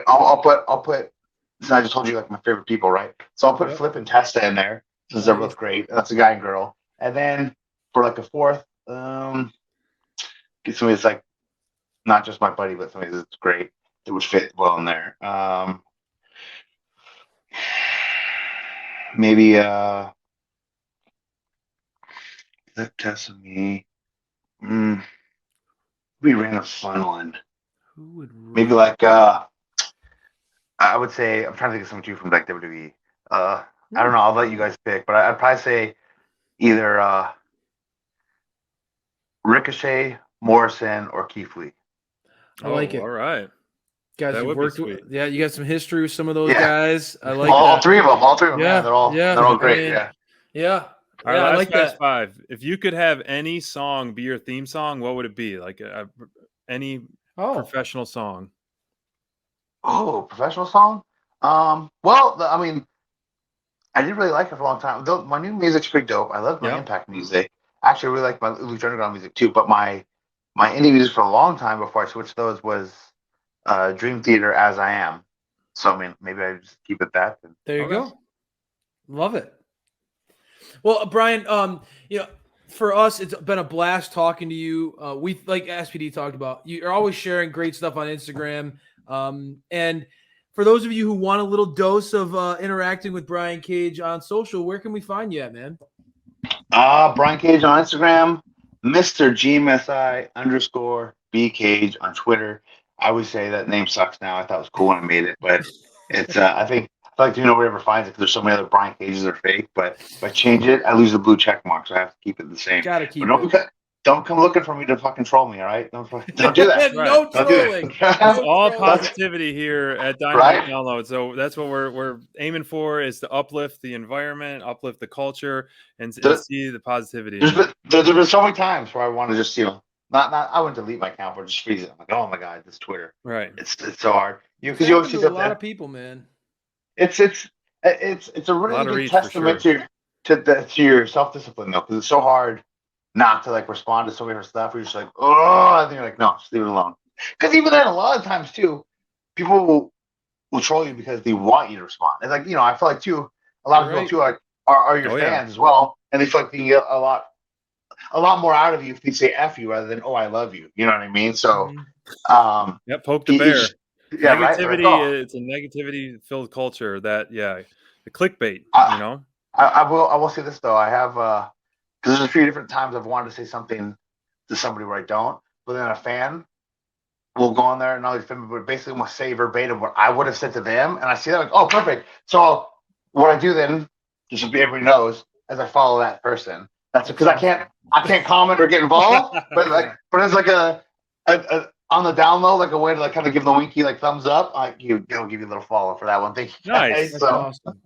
I'll put. So I just told you like my favorite people, right? So I'll put Flip and Testa in there since they're both great. That's a guy and girl. And then for like a fourth, get somebody that's like not just my buddy, but somebody that's great that would fit well in there. Maybe Flip, Testa, me. We ran a fun one. Who would maybe like I would say I'm trying to think of someone too from like WWE. I don't know. I'll let you guys pick, but I'd probably say either Ricochet, Morrison, or Keith Lee. I like it. All right, guys, that you would worked be with. sweet. Yeah, you got some history with some of those guys. I like all that. 3 of them. All 3 of them. Yeah, they're all great. Yeah. All right, I like that. 5. If you could have any song be your theme song, what would it be? Like any professional song? Oh, professional song? Well, I mean, I didn't really like it for a long time. Though my new music's pretty dope. I love my Impact music. Actually, I really like my Lucha Underground music too. But my indie music for a long time before I switched those was Dream Theater, As I Am. So I mean, maybe I just keep it that. There you go. Love it. Well, Brian, for us, it's been a blast talking to you. We, like SPD talked about, you're always sharing great stuff on Instagram. And for those of you who want a little dose of interacting with Brian Cage on social, where can we find you at, man? Brian Cage on Instagram, Mr. GMSI_B Cage on Twitter. I always say that name sucks now. I thought it was cool when I made it, but it's I feel like whoever finds it because there's so many other Brian Cages that are fake. But if I change it, I lose the blue check mark, so I have to keep it the same. Gotta keep it. don't come looking for me to fucking troll me. All right, don't do that. No Don't do trolling. that. It's No all trolling. positivity here at Dynamite Right? Download. So that's what we're aiming for, is to uplift the environment, uplift the culture, and see the positivity. There's been so many times where I want to just, not I wouldn't delete my account, but just freeze it. I'm like, oh my god, this Twitter. Right. It's so hard. Because You always see a lot of people, man. It's a really good testament to your self discipline though, because it's so hard not to like respond to so many stuff. You're just like, oh, and then you're like, no, just leave it alone. Because even then, a lot of times too, people will troll you because they want you to respond. It's like, I feel like too, a lot of people too are your fans as well, and they feel like they can get a lot more out of you if they say F you rather than, oh, I love you. You know what I mean? So, poke the bear. Negativity, right? It's a negativity filled culture that, the clickbait, I will say this though. I have, because there's a few different times I've wanted to say something to somebody where I don't, but then a fan will go on there and but basically will say verbatim what I would have said to them, and I see that like, oh, perfect. So what I do then, just so everybody knows, as I follow that person, that's because I can't comment or get involved, but it's like a on the down low, like a way to like kind of give the winky like thumbs up. I'll give you a little follow for that one. Thank you. Nice. That's awesome.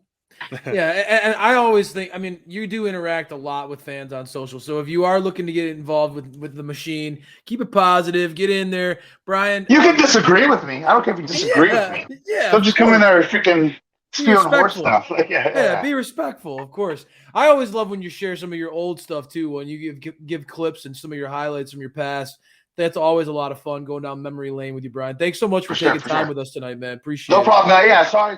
Yeah, and I always think, I mean, you do interact a lot with fans on social. So if you are looking to get involved with the machine, keep it positive, get in there. Brian, you can disagree with me. I don't care if you disagree with me. Yeah. Don't just come in there and freaking spewing horse stuff. Be respectful, of course. I always love when you share some of your old stuff too, when you give clips and some of your highlights from your past. That's always a lot of fun going down memory lane with you, Brian. Thanks so much for taking time with us tonight, man. Appreciate it. No problem. Yeah, sorry.